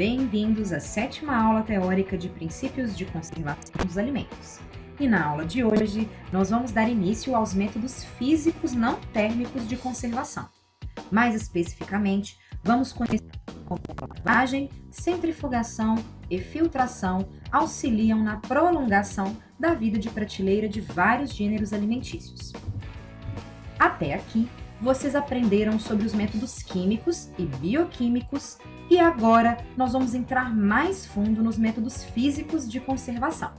Bem-vindos à 7ª aula teórica de princípios de conservação dos alimentos. E na aula de hoje, nós vamos dar início aos métodos físicos não térmicos de conservação. Mais especificamente, vamos conhecer como lavagem, centrifugação e filtração auxiliam na prolongação da vida de prateleira de vários gêneros alimentícios. Até aqui, vocês aprenderam sobre os métodos químicos e bioquímicos e agora nós vamos entrar mais fundo nos métodos físicos de conservação.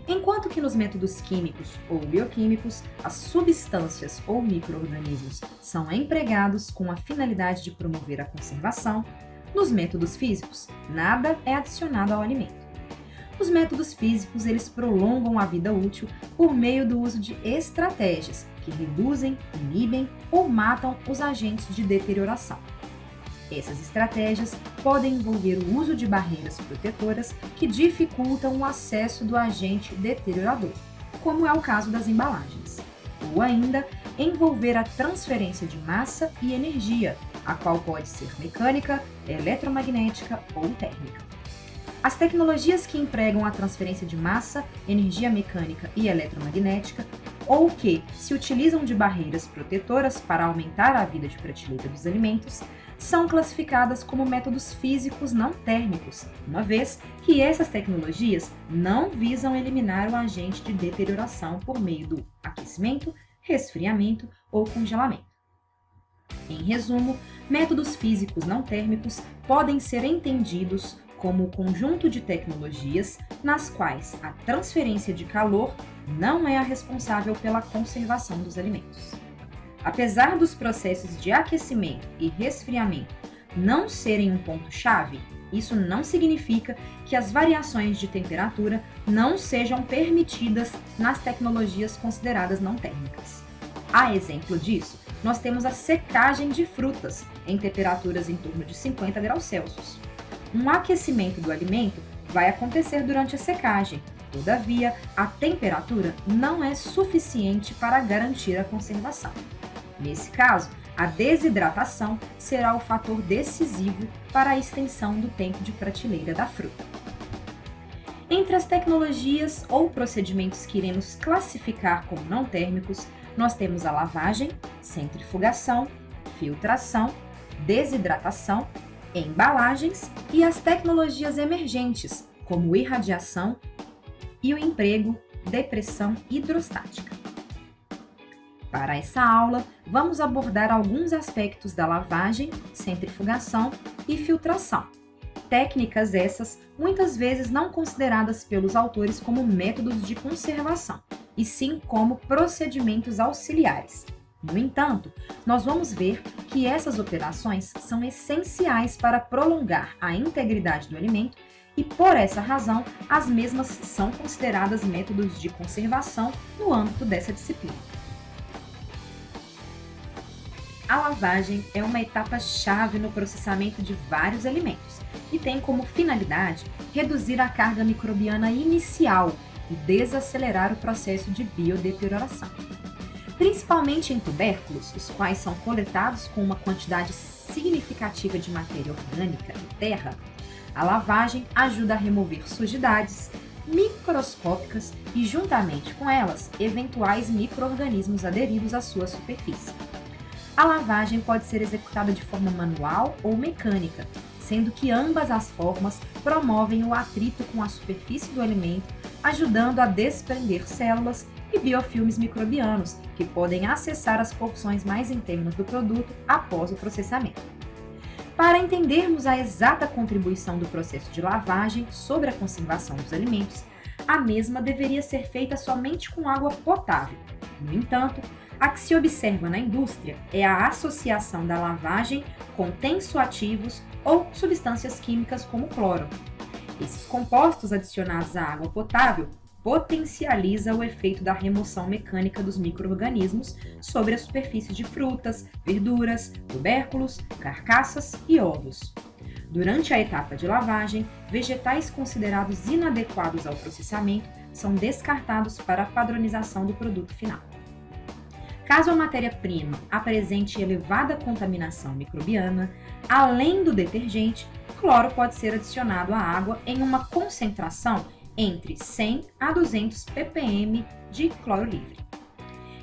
Enquanto que nos métodos químicos ou bioquímicos, as substâncias ou micro-organismos são empregados com a finalidade de promover a conservação, nos métodos físicos, nada é adicionado ao alimento. Os métodos físicos, eles prolongam a vida útil por meio do uso de estratégias que reduzem, inibem ou matam os agentes de deterioração. Essas estratégias podem envolver o uso de barreiras protetoras que dificultam o acesso do agente deteriorador, como é o caso das embalagens, ou ainda envolver a transferência de massa e energia, a qual pode ser mecânica, eletromagnética ou térmica. As tecnologias que empregam a transferência de massa, energia mecânica e eletromagnética, ou que se utilizam de barreiras protetoras para aumentar a vida de prateleira dos alimentos, são classificadas como métodos físicos não térmicos, uma vez que essas tecnologias não visam eliminar o agente de deterioração por meio do aquecimento, resfriamento ou congelamento. Em resumo, métodos físicos não térmicos podem ser entendidos como o conjunto de tecnologias nas quais a transferência de calor não é a responsável pela conservação dos alimentos. Apesar dos processos de aquecimento e resfriamento não serem um ponto-chave, isso não significa que as variações de temperatura não sejam permitidas nas tecnologias consideradas não térmicas. A exemplo disso, nós temos a secagem de frutas em temperaturas em torno de 50 graus Celsius. Um aquecimento do alimento vai acontecer durante a secagem, todavia, a temperatura não é suficiente para garantir a conservação. Nesse caso, a desidratação será o fator decisivo para a extensão do tempo de prateleira da fruta. Entre as tecnologias ou procedimentos que iremos classificar como não térmicos, nós temos a lavagem, centrifugação, filtração, desidratação, embalagens e as tecnologias emergentes, como irradiação e o emprego de pressão hidrostática. Para essa aula, vamos abordar alguns aspectos da lavagem, centrifugação e filtração. Técnicas essas muitas vezes não consideradas pelos autores como métodos de conservação, e sim como procedimentos auxiliares. No entanto, nós vamos ver que essas operações são essenciais para prolongar a integridade do alimento e, por essa razão, as mesmas são consideradas métodos de conservação no âmbito dessa disciplina. A lavagem é uma etapa-chave no processamento de vários alimentos e tem como finalidade reduzir a carga microbiana inicial e desacelerar o processo de biodeterioração. Principalmente em tubérculos, os quais são coletados com uma quantidade significativa de matéria orgânica e terra, a lavagem ajuda a remover sujidades microscópicas e, juntamente com elas, eventuais micro-organismos aderidos à sua superfície. A lavagem pode ser executada de forma manual ou mecânica, sendo que ambas as formas promovem o atrito com a superfície do alimento, ajudando a desprender células e biofilmes microbianos, que podem acessar as porções mais internas do produto após o processamento. Para entendermos a exata contribuição do processo de lavagem sobre a conservação dos alimentos, a mesma deveria ser feita somente com água potável. No entanto, a que se observa na indústria é a associação da lavagem com tensoativos ou substâncias químicas como cloro. Esses compostos adicionados à água potável potencializa o efeito da remoção mecânica dos micro-organismos sobre a superfície de frutas, verduras, tubérculos, carcaças e ovos. Durante a etapa de lavagem, vegetais considerados inadequados ao processamento são descartados para a padronização do produto final. Caso a matéria-prima apresente elevada contaminação microbiana, além do detergente, cloro pode ser adicionado à água em uma concentração entre 100 a 200 ppm de cloro livre.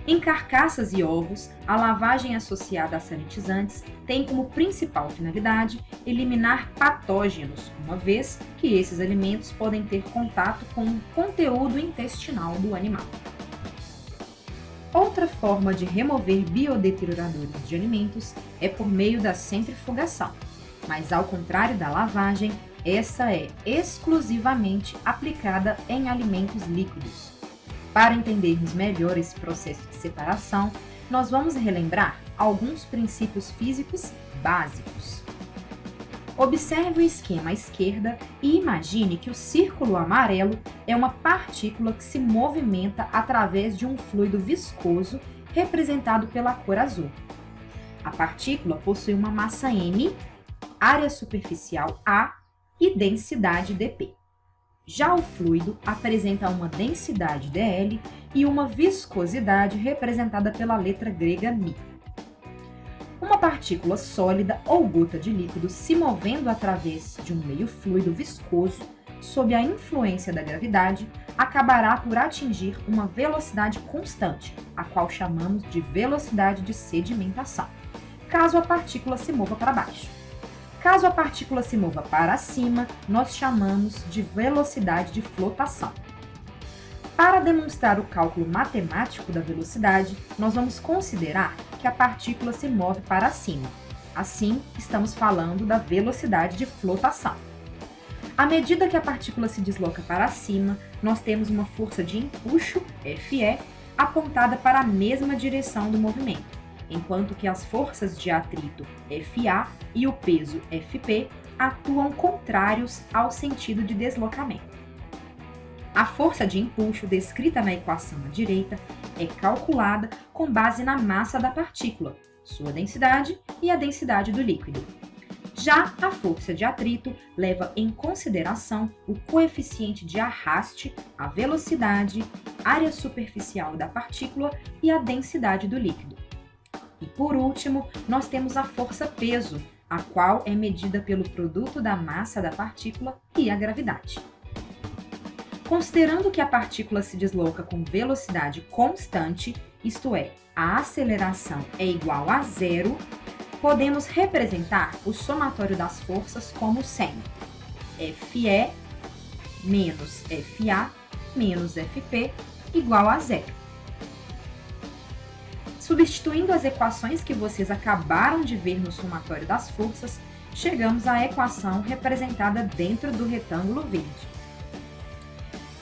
Em carcaças e ovos, a lavagem associada a sanitizantes tem como principal finalidade eliminar patógenos, uma vez que esses alimentos podem ter contato com o conteúdo intestinal do animal. Outra forma de remover biodeterioradores de alimentos é por meio da centrifugação, mas ao contrário da lavagem, essa é exclusivamente aplicada em alimentos líquidos. Para entendermos melhor esse processo de separação, nós vamos relembrar alguns princípios físicos básicos. Observe o esquema à esquerda e imagine que o círculo amarelo é uma partícula que se movimenta através de um fluido viscoso representado pela cor azul. A partícula possui uma massa m, área superficial A e densidade dp. Já o fluido apresenta uma densidade dl e uma viscosidade representada pela letra grega μ. Uma partícula sólida ou gota de líquido se movendo através de um meio fluido viscoso, sob a influência da gravidade, acabará por atingir uma velocidade constante, a qual chamamos de velocidade de sedimentação, caso a partícula se mova para baixo. Caso a partícula se mova para cima, nós chamamos de velocidade de flotação. Para demonstrar o cálculo matemático da velocidade, nós vamos considerar que a partícula se move para cima. Assim, estamos falando da velocidade de flotação. À medida que a partícula se desloca para cima, nós temos uma força de empuxo, Fe, apontada para a mesma direção do movimento, enquanto que as forças de atrito, Fa, e o peso, Fp, atuam contrários ao sentido de deslocamento. A força de empuxo descrita na equação à direita é calculada com base na massa da partícula, sua densidade e a densidade do líquido. Já a força de atrito leva em consideração o coeficiente de arraste, a velocidade, área superficial da partícula e a densidade do líquido. E por último, nós temos a força-peso, a qual é medida pelo produto da massa da partícula e a gravidade. Considerando que a partícula se desloca com velocidade constante, isto é, a aceleração é igual a zero, podemos representar o somatório das forças como sendo Fe menos Fa menos Fp igual a zero. Substituindo as equações que vocês acabaram de ver no somatório das forças, chegamos à equação representada dentro do retângulo verde.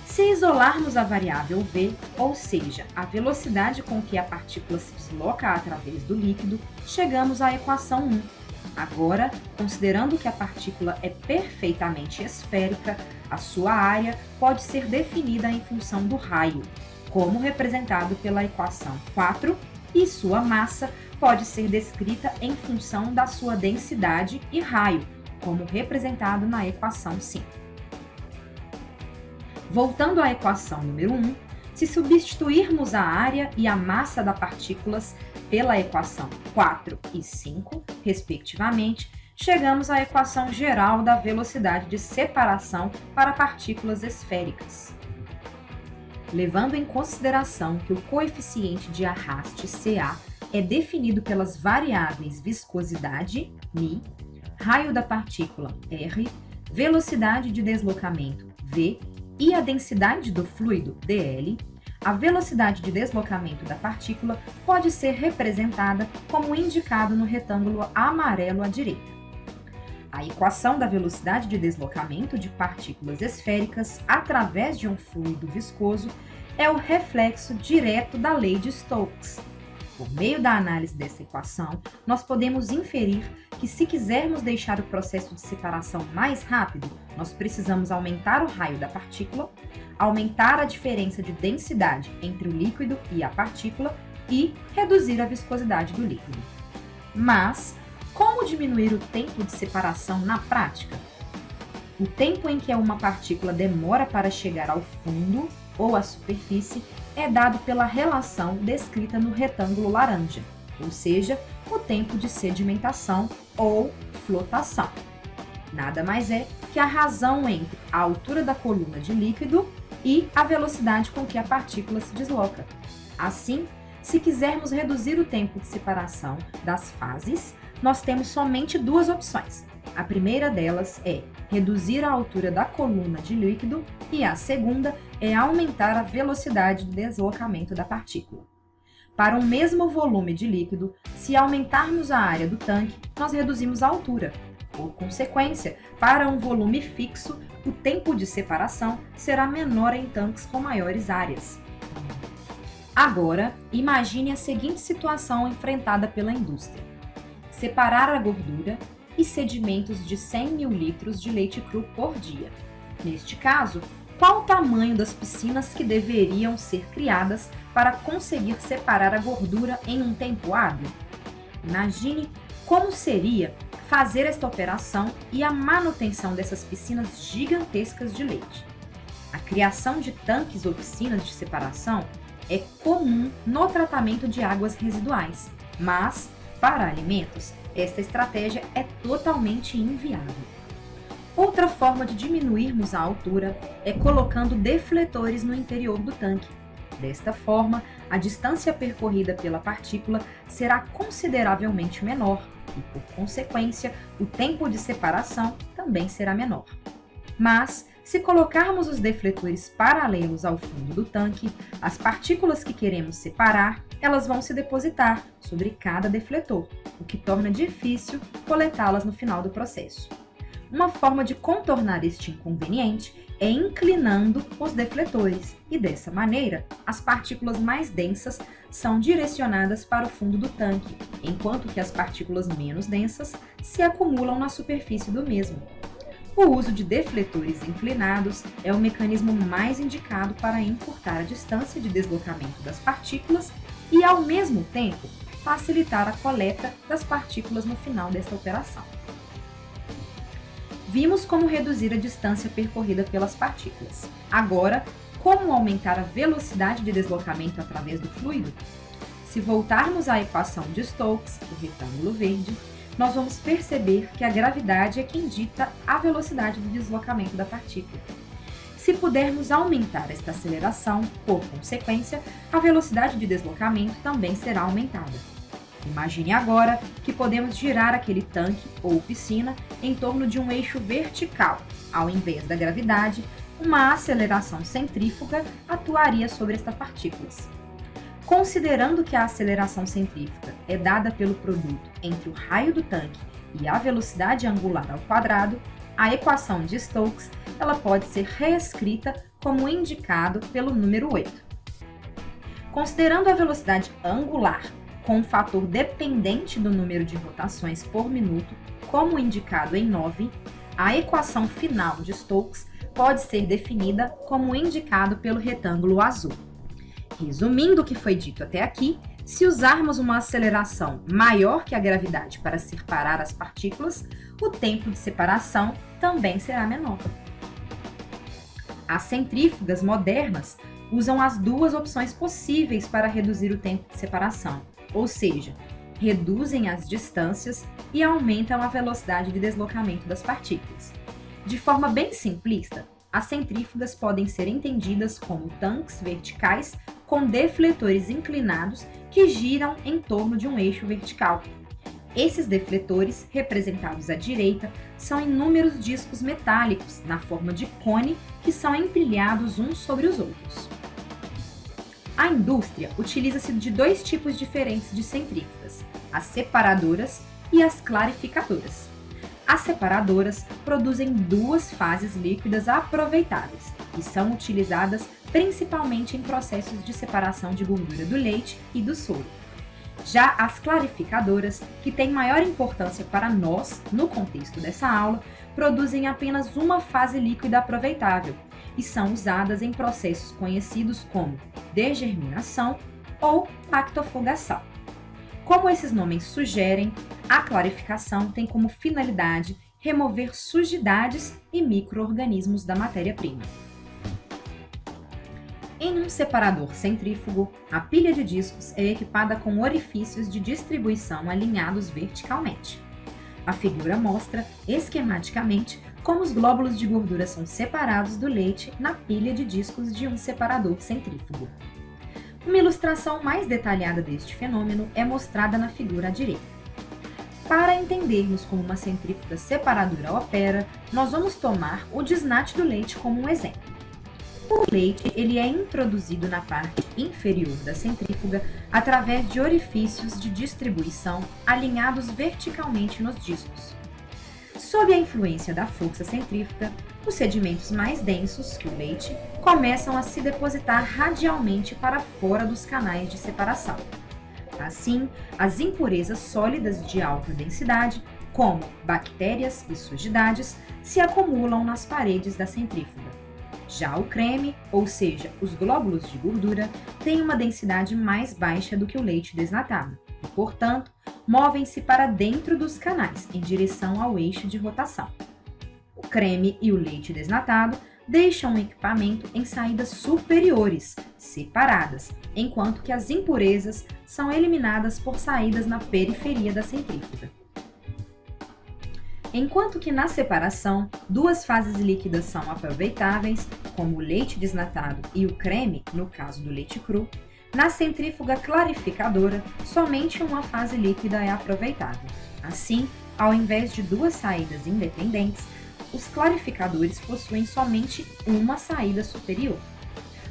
Se isolarmos a variável v, ou seja, a velocidade com que a partícula se desloca através do líquido, chegamos à equação 1. Agora, considerando que a partícula é perfeitamente esférica, a sua área pode ser definida em função do raio, como representado pela equação 4, e sua massa pode ser descrita em função da sua densidade e raio, como representado na equação 5. Voltando à equação número 1, se substituirmos a área e a massa das partículas pela equação 4 e 5, respectivamente, chegamos à equação geral da velocidade de separação para partículas esféricas. Levando em consideração que o coeficiente de arraste, Ca, é definido pelas variáveis viscosidade, μ, raio da partícula, r, velocidade de deslocamento, v, e a densidade do fluido, dl, a velocidade de deslocamento da partícula pode ser representada como indicado no retângulo amarelo à direita. A equação da velocidade de deslocamento de partículas esféricas através de um fluido viscoso é o reflexo direto da lei de Stokes. Por meio da análise dessa equação, nós podemos inferir que se quisermos deixar o processo de separação mais rápido, nós precisamos aumentar o raio da partícula, aumentar a diferença de densidade entre o líquido e a partícula e reduzir a viscosidade do líquido. Mas, como diminuir o tempo de separação na prática? O tempo em que uma partícula demora para chegar ao fundo ou à superfície é dado pela relação descrita no retângulo laranja, ou seja, o tempo de sedimentação ou flotação. Nada mais é que a razão entre a altura da coluna de líquido e a velocidade com que a partícula se desloca. Assim, se quisermos reduzir o tempo de separação das fases, nós temos somente duas opções. A primeira delas é reduzir a altura da coluna de líquido e a segunda é aumentar a velocidade de deslocamento da partícula. Para um mesmo volume de líquido, se aumentarmos a área do tanque, nós reduzimos a altura. Por consequência, para um volume fixo, o tempo de separação será menor em tanques com maiores áreas. Agora, imagine a seguinte situação enfrentada pela indústria: separar a gordura e sedimentos de 100 mil litros de leite cru por dia. Neste caso, qual o tamanho das piscinas que deveriam ser criadas para conseguir separar a gordura em um tempo hábil? Imagine como seria fazer esta operação e a manutenção dessas piscinas gigantescas de leite. A criação de tanques ou piscinas de separação é comum no tratamento de águas residuais, mas, para alimentos, esta estratégia é totalmente inviável. Outra forma de diminuirmos a altura é colocando defletores no interior do tanque. Desta forma, a distância percorrida pela partícula será consideravelmente menor e, por consequência, o tempo de separação também será menor. Mas, se colocarmos os defletores paralelos ao fundo do tanque, as partículas que queremos separar, elas vão se depositar sobre cada defletor, o que torna difícil coletá-las no final do processo. Uma forma de contornar este inconveniente é inclinando os defletores, e dessa maneira, as partículas mais densas são direcionadas para o fundo do tanque, enquanto que as partículas menos densas se acumulam na superfície do mesmo. O uso de defletores inclinados é o mecanismo mais indicado para encurtar a distância de deslocamento das partículas e, ao mesmo tempo, facilitar a coleta das partículas no final desta operação. Vimos como reduzir a distância percorrida pelas partículas. Agora, como aumentar a velocidade de deslocamento através do fluido? Se voltarmos à equação de Stokes, o retângulo verde, nós vamos perceber que a gravidade é quem dita a velocidade de deslocamento da partícula. Se pudermos aumentar esta aceleração, por consequência, a velocidade de deslocamento também será aumentada. Imagine agora que podemos girar aquele tanque ou piscina em torno de um eixo vertical. Ao invés da gravidade, uma aceleração centrífuga atuaria sobre estas partículas. Considerando que a aceleração centrífuga é dada pelo produto entre o raio do tanque e a velocidade angular ao quadrado, a equação de Stokes ela pode ser reescrita como indicado pelo número 8. Considerando a velocidade angular com um fator dependente do número de rotações por minuto, como indicado em 9, a equação final de Stokes pode ser definida como indicado pelo retângulo azul. Resumindo o que foi dito até aqui, se usarmos uma aceleração maior que a gravidade para separar as partículas, o tempo de separação também será menor. As centrífugas modernas usam as duas opções possíveis para reduzir o tempo de separação, ou seja, reduzem as distâncias e aumentam a velocidade de deslocamento das partículas. De forma bem simplista, as centrífugas podem ser entendidas como tanques verticais com defletores inclinados que giram em torno de um eixo vertical. Esses defletores, representados à direita, são inúmeros discos metálicos na forma de cone que são empilhados uns sobre os outros. A indústria utiliza-se de dois tipos diferentes de centrífugas, as separadoras e as clarificadoras. As separadoras produzem duas fases líquidas aproveitáveis e são utilizadas principalmente em processos de separação de gordura do leite e do soro. Já as clarificadoras, que têm maior importância para nós no contexto dessa aula, produzem apenas uma fase líquida aproveitável e são usadas em processos conhecidos como degerminação ou lactofogação. Como esses nomes sugerem, a clarificação tem como finalidade remover sujidades e micro-organismos da matéria-prima. Em um separador centrífugo, a pilha de discos é equipada com orifícios de distribuição alinhados verticalmente. A figura mostra, esquematicamente, como os glóbulos de gordura são separados do leite na pilha de discos de um separador centrífugo. Uma ilustração mais detalhada deste fenômeno é mostrada na figura à direita. Para entendermos como uma centrífuga separadora opera, nós vamos tomar o desnate do leite como um exemplo. O leite ele é introduzido na parte inferior da centrífuga através de orifícios de distribuição alinhados verticalmente nos discos. Sob a influência da força centrífuga, os sedimentos mais densos que o leite começam a se depositar radialmente para fora dos canais de separação. Assim, as impurezas sólidas de alta densidade, como bactérias e sujidades, se acumulam nas paredes da centrífuga. Já o creme, ou seja, os glóbulos de gordura, têm uma densidade mais baixa do que o leite desnatado e, portanto, movem-se para dentro dos canais, em direção ao eixo de rotação. O creme e o leite desnatado deixam o equipamento em saídas superiores, separadas, enquanto que as impurezas são eliminadas por saídas na periferia da centrífuga. Enquanto que na separação, duas fases líquidas são aproveitáveis, como o leite desnatado e o creme, no caso do leite cru, na centrífuga clarificadora, somente uma fase líquida é aproveitável. Assim, ao invés de duas saídas independentes, os clarificadores possuem somente uma saída superior.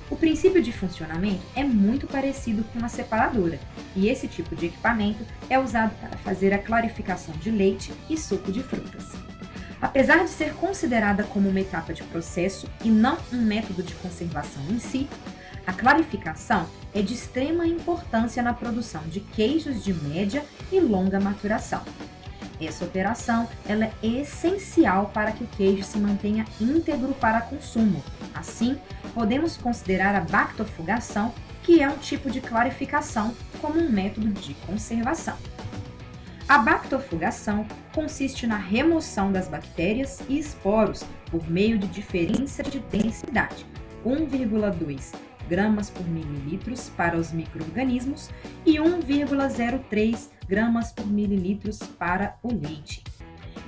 O princípio de funcionamento é muito parecido com uma separadora, e esse tipo de equipamento é usado para fazer a clarificação de leite e suco de frutas. Apesar de ser considerada como uma etapa de processo e não um método de conservação em si, a clarificação é de extrema importância na produção de queijos de média e longa maturação. Essa operação ela é essencial para que o queijo se mantenha íntegro para consumo. Assim, podemos considerar a bactofugação, que é um tipo de clarificação, como um método de conservação. A bactofugação consiste na remoção das bactérias e esporos por meio de diferença de densidade, 1,2 gramas por mililitros para os micro-organismos e 1,03 gramas por mililitros para o leite.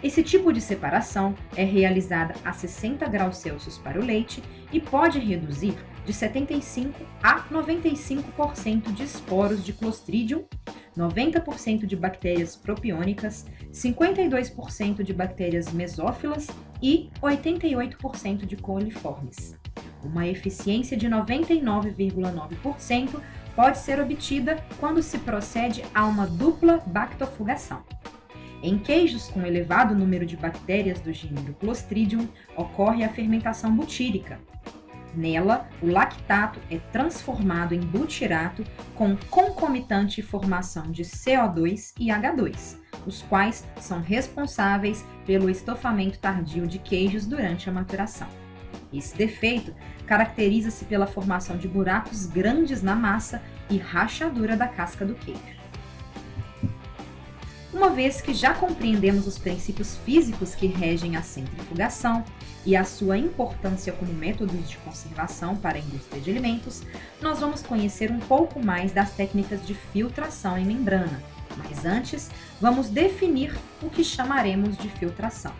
Esse tipo de separação é realizada a 60 graus Celsius para o leite e pode reduzir de 75% a 95% de esporos de Clostridium, 90% de bactérias propiônicas, 52% de bactérias mesófilas e 88% de coliformes. Uma eficiência de 99,9% pode ser obtida quando se procede a uma dupla bactofugação. Em queijos com elevado número de bactérias do gênero Clostridium, ocorre a fermentação butírica. Nela, o lactato é transformado em butirato com concomitante formação de CO2 e H2, os quais são responsáveis pelo estofamento tardio de queijos durante a maturação. Esse defeito caracteriza-se pela formação de buracos grandes na massa e rachadura da casca do queijo. Uma vez que já compreendemos os princípios físicos que regem a centrifugação e a sua importância como métodos de conservação para a indústria de alimentos, nós vamos conhecer um pouco mais das técnicas de filtração em membrana. Mas antes, vamos definir o que chamaremos de filtração.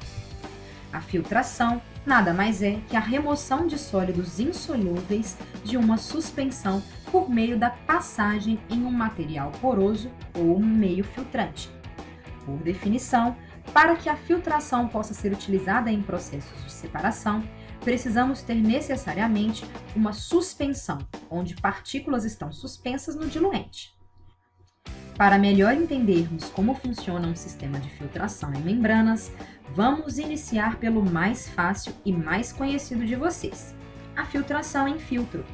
A filtração nada mais é que a remoção de sólidos insolúveis de uma suspensão por meio da passagem em um material poroso ou um meio filtrante. Por definição, para que a filtração possa ser utilizada em processos de separação, precisamos ter necessariamente uma suspensão, onde partículas estão suspensas no diluente. Para melhor entendermos como funciona um sistema de filtração em membranas, vamos iniciar pelo mais fácil e mais conhecido de vocês, a filtração em filtro.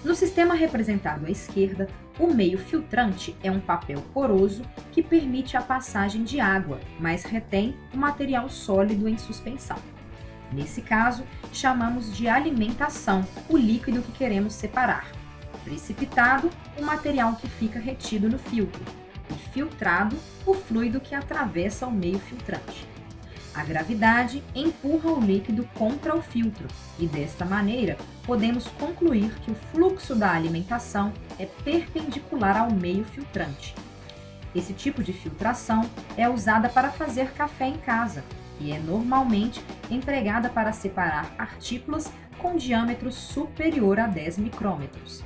No sistema representado à esquerda, o meio filtrante é um papel poroso que permite a passagem de água, mas retém o material sólido em suspensão. Nesse caso, chamamos de alimentação o líquido que queremos separar. Precipitado, o material que fica retido no filtro. E filtrado, o fluido que atravessa o meio filtrante. A gravidade empurra o líquido contra o filtro e, desta maneira, podemos concluir que o fluxo da alimentação é perpendicular ao meio filtrante. Esse tipo de filtração é usada para fazer café em casa e é normalmente empregada para separar partículas com diâmetro superior a 10 micrômetros.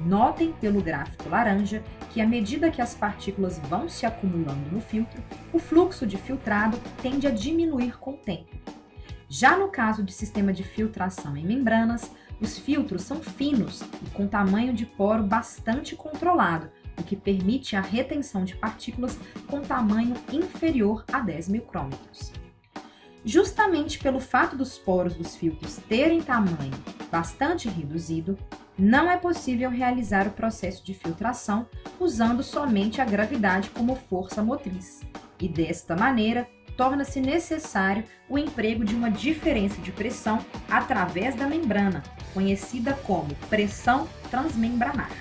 Notem pelo gráfico laranja que à medida que as partículas vão se acumulando no filtro, o fluxo de filtrado tende a diminuir com o tempo. Já no caso de sistema de filtração em membranas, os filtros são finos e com tamanho de poro bastante controlado, o que permite a retenção de partículas com tamanho inferior a 10 micrômetros. Justamente pelo fato dos poros dos filtros terem tamanho bastante reduzido, não é possível realizar o processo de filtração usando somente a gravidade como força motriz, e desta maneira torna-se necessário o emprego de uma diferença de pressão através da membrana, conhecida como pressão transmembranar.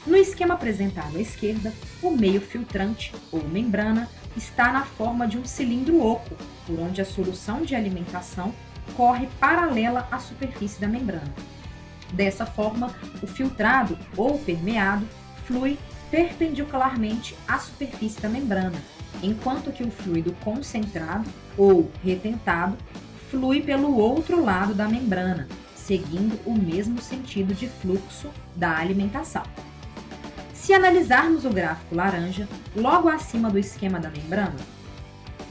No esquema apresentado à esquerda, o meio filtrante, ou membrana, está na forma de um cilindro oco, por onde a solução de alimentação corre paralela à superfície da membrana. Dessa forma, o filtrado, ou permeado, flui perpendicularmente à superfície da membrana, enquanto que o fluido concentrado, ou retentado, flui pelo outro lado da membrana, seguindo o mesmo sentido de fluxo da alimentação. Se analisarmos o gráfico laranja, logo acima do esquema da membrana,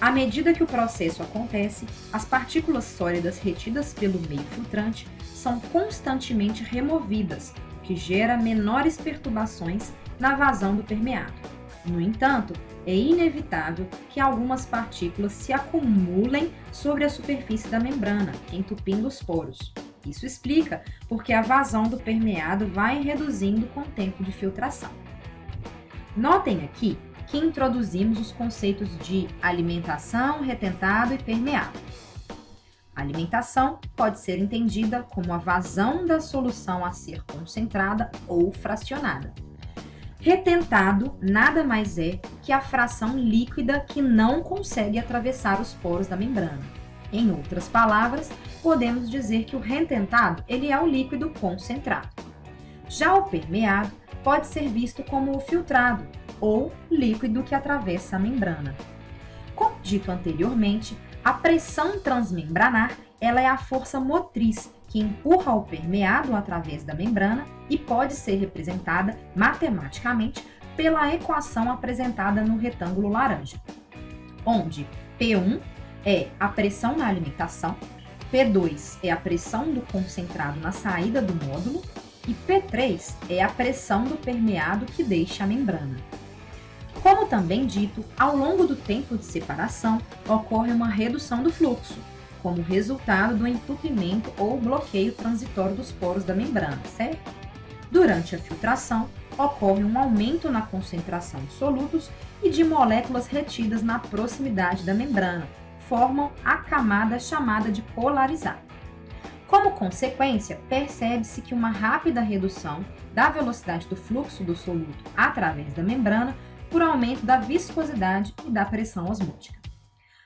à medida que o processo acontece, as partículas sólidas retidas pelo meio filtrante são constantemente removidas, o que gera menores perturbações na vazão do permeado. No entanto, é inevitável que algumas partículas se acumulem sobre a superfície da membrana, entupindo os poros. Isso explica porque a vazão do permeado vai reduzindo com o tempo de filtração. Notem aqui que introduzimos os conceitos de alimentação, retentado e permeado. A alimentação pode ser entendida como a vazão da solução a ser concentrada ou fracionada. Retentado nada mais é que a fração líquida que não consegue atravessar os poros da membrana. Em outras palavras, podemos dizer que o retentado ele é o líquido concentrado. Já o permeado pode ser visto como o filtrado, ou líquido que atravessa a membrana. Como dito anteriormente, a pressão transmembranar ela é a força motriz que empurra o permeado através da membrana e pode ser representada matematicamente pela equação apresentada no retângulo laranja, onde P1 é a pressão na alimentação, P2 é a pressão do concentrado na saída do módulo e P3 é a pressão do permeado que deixa a membrana. Como também dito, ao longo do tempo de separação, ocorre uma redução do fluxo, como resultado do entupimento ou bloqueio transitório dos poros da membrana, certo? Durante a filtração, ocorre um aumento na concentração de solutos e de moléculas retidas na proximidade da membrana, formam a camada chamada de polarizado. Como consequência, percebe-se que uma rápida redução da velocidade do fluxo do soluto através da membrana por aumento da viscosidade e da pressão osmótica.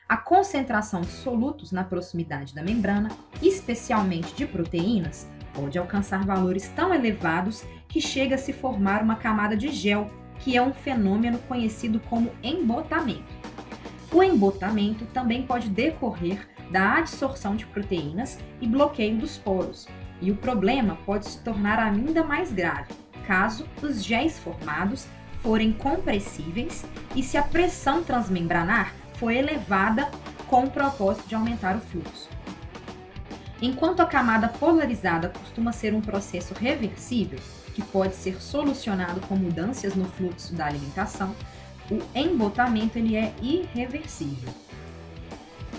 A concentração de solutos na proximidade da membrana, especialmente de proteínas, pode alcançar valores tão elevados que chega a se formar uma camada de gel, que é um fenômeno conhecido como embotamento. O embotamento também pode decorrer da adsorção de proteínas e bloqueio dos poros, e o problema pode se tornar ainda mais grave, caso os géis formados forem compressíveis e se a pressão transmembranar for elevada com o propósito de aumentar o fluxo. Enquanto a camada polarizada costuma ser um processo reversível, que pode ser solucionado com mudanças no fluxo da alimentação, o embotamento ele é irreversível.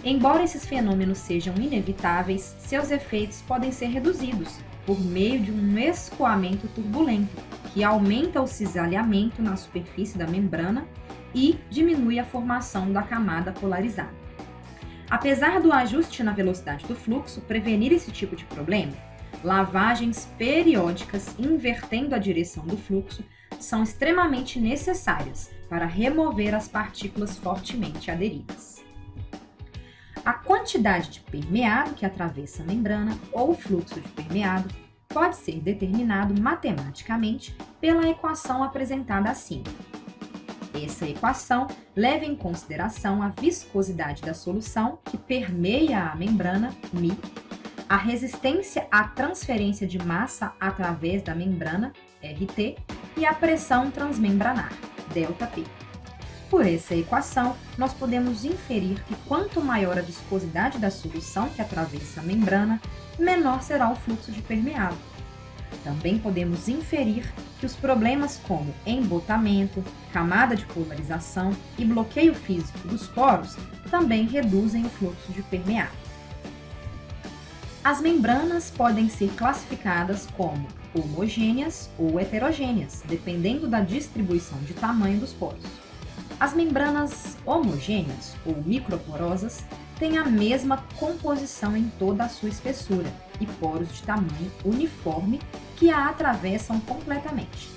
Embora esses fenômenos sejam inevitáveis, seus efeitos podem ser reduzidos por meio de um escoamento turbulento, que aumenta o cisalhamento na superfície da membrana e diminui a formação da camada polarizada. Apesar do ajuste na velocidade do fluxo prevenir esse tipo de problema, lavagens periódicas invertendo a direção do fluxo são extremamente necessárias para remover as partículas fortemente aderidas. A quantidade de permeado que atravessa a membrana ou o fluxo de permeado pode ser determinado matematicamente pela equação apresentada acima. Essa equação leva em consideração a viscosidade da solução que permeia a membrana, μ, a resistência à transferência de massa através da membrana, RT, e a pressão transmembranar, ΔP. Por essa equação, nós podemos inferir que quanto maior a viscosidade da solução que atravessa a membrana, menor será o fluxo de permeado. Também podemos inferir que os problemas como embotamento, camada de polarização e bloqueio físico dos poros também reduzem o fluxo de permeado. As membranas podem ser classificadas como homogêneas ou heterogêneas, dependendo da distribuição de tamanho dos poros. As membranas homogêneas ou microporosas têm a mesma composição em toda a sua espessura e poros de tamanho uniforme que a atravessam completamente.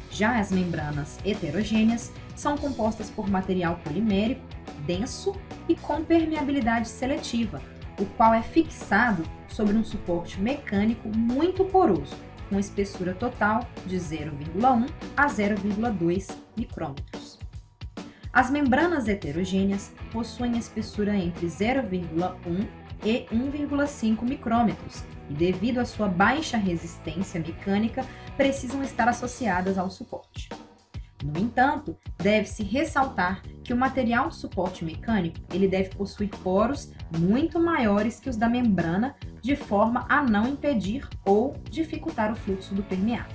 Já as membranas heterogêneas são compostas por material polimérico, denso e com permeabilidade seletiva, o qual é fixado sobre um suporte mecânico muito poroso, com espessura total de 0,1 a 0,2 micrômetros. As membranas heterogêneas possuem espessura entre 0,1 e 1,5 micrômetros e, devido à sua baixa resistência mecânica, precisam estar associadas ao suporte. No entanto, deve-se ressaltar que o material de suporte mecânico ele deve possuir poros muito maiores que os da membrana, de forma a não impedir ou dificultar o fluxo do permeado.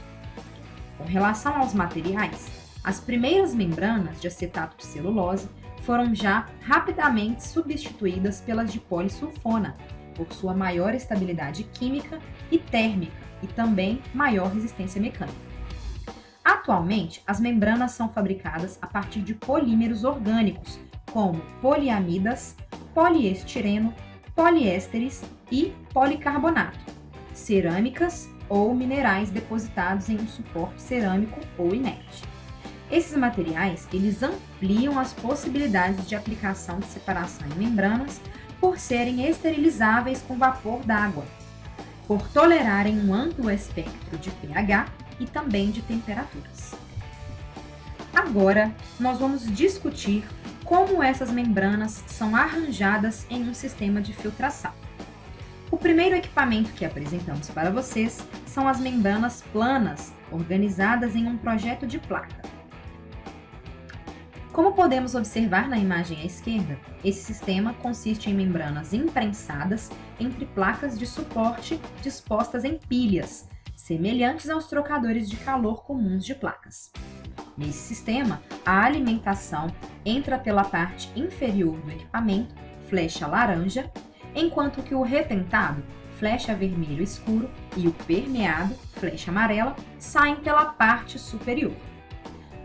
Com relação aos materiais, as primeiras membranas de acetato de celulose foram já rapidamente substituídas pelas de polissulfona, por sua maior estabilidade química e térmica e também maior resistência mecânica. Atualmente, as membranas são fabricadas a partir de polímeros orgânicos, como poliamidas, poliestireno, poliésteres e policarbonato, cerâmicas ou minerais depositados em um suporte cerâmico ou inerte. Esses materiais, eles ampliam as possibilidades de aplicação de separação em membranas por serem esterilizáveis com vapor d'água, por tolerarem um amplo espectro de pH e também de temperaturas. Agora, nós vamos discutir como essas membranas são arranjadas em um sistema de filtração. O primeiro equipamento que apresentamos para vocês são as membranas planas, organizadas em um projeto de placa. Como podemos observar na imagem à esquerda, esse sistema consiste em membranas imprensadas entre placas de suporte dispostas em pilhas, semelhantes aos trocadores de calor comuns de placas. Nesse sistema, a alimentação entra pela parte inferior do equipamento, flecha laranja, enquanto que o retentado, flecha vermelho escuro, e o permeado, flecha amarela, saem pela parte superior.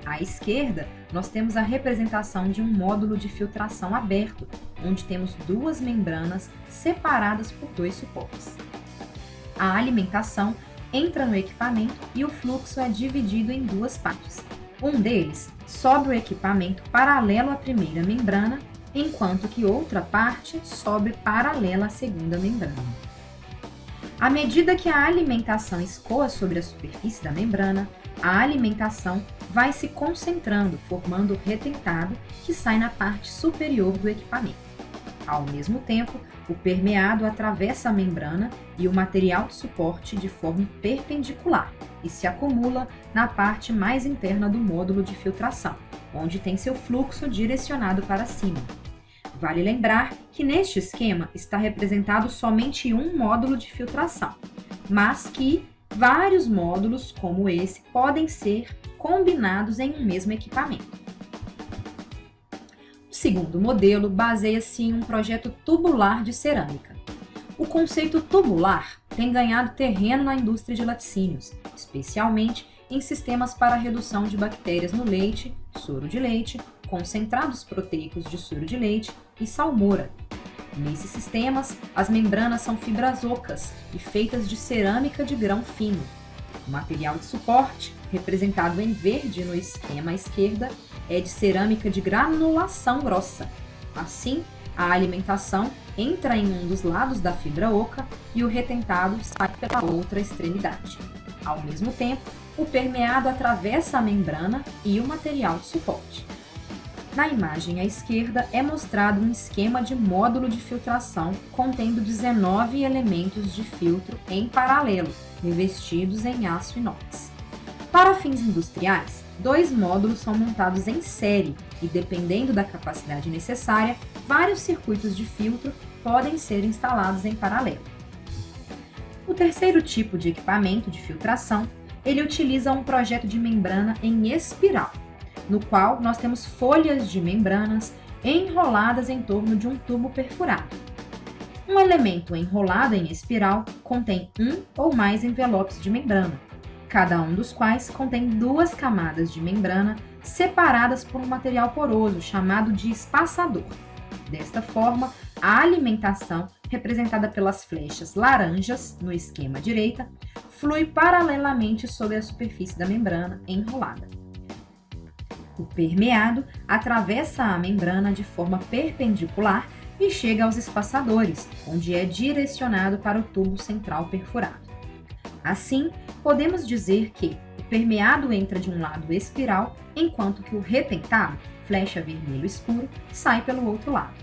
À esquerda, nós temos a representação de um módulo de filtração aberto, onde temos duas membranas separadas por dois suportes. A alimentação entra no equipamento e o fluxo é dividido em duas partes. Um deles sobe o equipamento paralelo à primeira membrana, enquanto que outra parte sobe paralela à segunda membrana. À medida que a alimentação escoa sobre a superfície da membrana, a alimentação vai se concentrando, formando o retentado que sai na parte superior do equipamento. Ao mesmo tempo, o permeado atravessa a membrana e o material de suporte de forma perpendicular e se acumula na parte mais interna do módulo de filtração, onde tem seu fluxo direcionado para cima. Vale lembrar que neste esquema está representado somente um módulo de filtração, mas que vários módulos como esse podem ser combinados em um mesmo equipamento. O segundo modelo baseia-se em um projeto tubular de cerâmica. O conceito tubular tem ganhado terreno na indústria de laticínios, especialmente em sistemas para redução de bactérias no leite, soro de leite, concentrados proteicos de soro de leite e salmoura. Nesses sistemas, as membranas são fibras ocas e feitas de cerâmica de grão fino. O material de suporte, representado em verde no esquema à esquerda, é de cerâmica de granulação grossa. Assim, a alimentação entra em um dos lados da fibra oca e o retentado sai pela outra extremidade. Ao mesmo tempo, o permeado atravessa a membrana e o material de suporte. Na imagem à esquerda é mostrado um esquema de módulo de filtração contendo 19 elementos de filtro em paralelo, revestidos em aço inox. Para fins industriais, 2 módulos são montados em série e, dependendo da capacidade necessária, vários circuitos de filtro podem ser instalados em paralelo. O terceiro tipo de equipamento de filtração, ele utiliza um projeto de membrana em espiral, no qual nós temos folhas de membranas enroladas em torno de um tubo perfurado. Um elemento enrolado em espiral contém um ou mais envelopes de membrana, cada um dos quais contém 2 camadas de membrana separadas por um material poroso chamado de espaçador. Desta forma, a alimentação, representada pelas flechas laranjas no esquema à direita, flui paralelamente sobre a superfície da membrana enrolada. O permeado atravessa a membrana de forma perpendicular e chega aos espaçadores, onde é direcionado para o tubo central perfurado. Assim, podemos dizer que o permeado entra de um lado espiral, enquanto que o retentado, flecha vermelho escuro, sai pelo outro lado.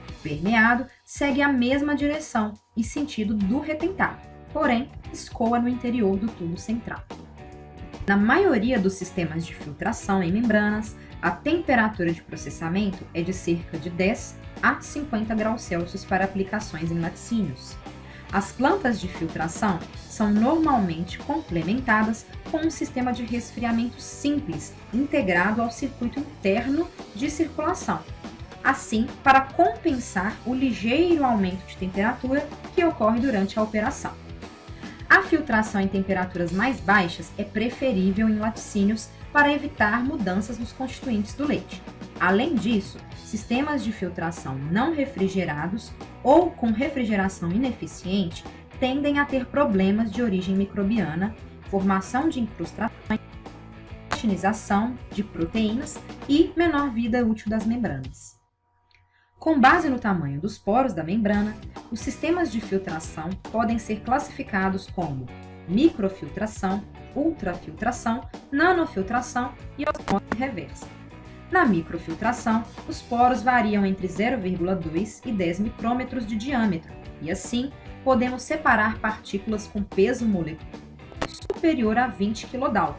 O permeado segue a mesma direção e sentido do retentado, porém escoa no interior do tubo central. Na maioria dos sistemas de filtração em membranas, a temperatura de processamento é de cerca de 10 a 50 graus Celsius para aplicações em laticínios. As plantas de filtração são normalmente complementadas com um sistema de resfriamento simples integrado ao circuito interno de circulação, assim para compensar o ligeiro aumento de temperatura que ocorre durante a operação. A filtração em temperaturas mais baixas é preferível em laticínios para evitar mudanças nos constituintes do leite. Além disso, sistemas de filtração não refrigerados ou com refrigeração ineficiente tendem a ter problemas de origem microbiana, formação de incrustações, quantinização de proteínas e menor vida útil das membranas. Com base no tamanho dos poros da membrana, os sistemas de filtração podem ser classificados como microfiltração, ultrafiltração, nanofiltração e osmose reversa. Na microfiltração, os poros variam entre 0,2 e 10 micrômetros de diâmetro e, assim, podemos separar partículas com peso molecular superior a 20 kDa.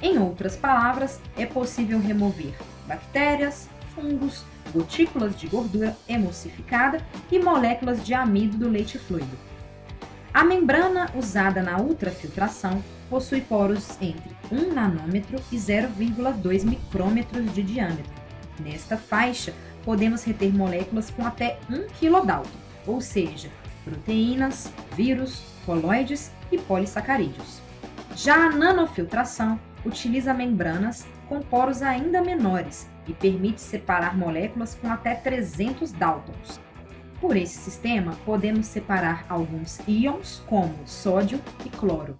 Em outras palavras, é possível remover bactérias, fungos, gotículas de gordura emulsificada e moléculas de amido do leite fluido. A membrana usada na ultrafiltração possui poros entre 1 nanômetro e 0,2 micrômetros de diâmetro. Nesta faixa, podemos reter moléculas com até 1 kDa, ou seja, proteínas, vírus, colóides e polissacarídeos. Já a nanofiltração utiliza membranas com poros ainda menores e permite separar moléculas com até 300 Daltons. Por esse sistema, podemos separar alguns íons, como sódio e cloro.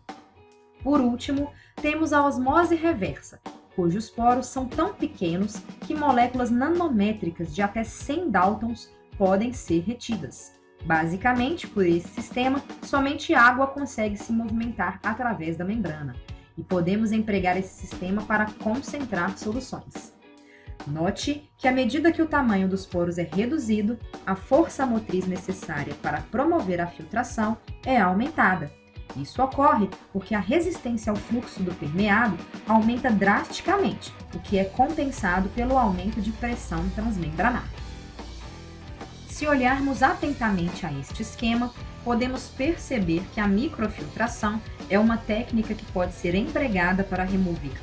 Por último, temos a osmose reversa, cujos poros são tão pequenos que moléculas nanométricas de até 100 Daltons podem ser retidas. Basicamente, por esse sistema, somente água consegue se movimentar através da membrana, e podemos empregar esse sistema para concentrar soluções. Note que à medida que o tamanho dos poros é reduzido, a força motriz necessária para promover a filtração é aumentada. Isso ocorre porque a resistência ao fluxo do permeado aumenta drasticamente, o que é compensado pelo aumento de pressão transmembranar. Se olharmos atentamente a este esquema, podemos perceber que a microfiltração é uma técnica que pode ser empregada para remover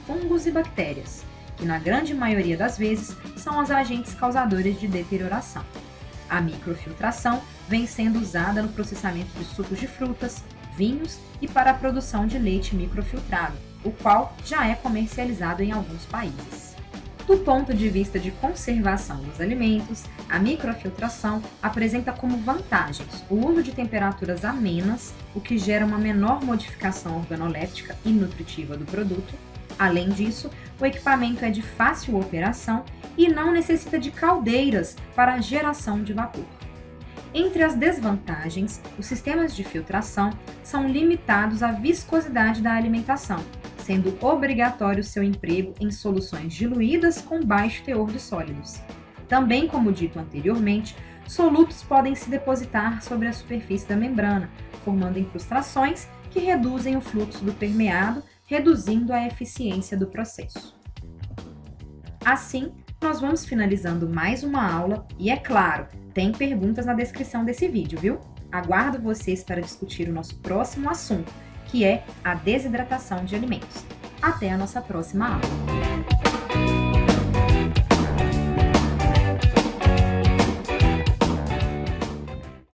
fungos e bactérias, que na grande maioria das vezes são os agentes causadores de deterioração. A microfiltração vem sendo usada no processamento de sucos de frutas, vinhos e para a produção de leite microfiltrado, o qual já é comercializado em alguns países. Do ponto de vista de conservação dos alimentos, a microfiltração apresenta como vantagens o uso de temperaturas amenas, o que gera uma menor modificação organoléptica e nutritiva do produto. Além disso, o equipamento é de fácil operação e não necessita de caldeiras para a geração de vapor. Entre as desvantagens, os sistemas de filtração são limitados à viscosidade da alimentação, sendo obrigatório seu emprego em soluções diluídas com baixo teor de sólidos. Também, como dito anteriormente, solutos podem se depositar sobre a superfície da membrana, formando incrustações que reduzem o fluxo do permeado, reduzindo a eficiência do processo. Assim, nós vamos finalizando mais uma aula e, é claro, tem perguntas na descrição desse vídeo, viu? Aguardo vocês para discutir o nosso próximo assunto, que é a desidratação de alimentos. Até a nossa próxima aula!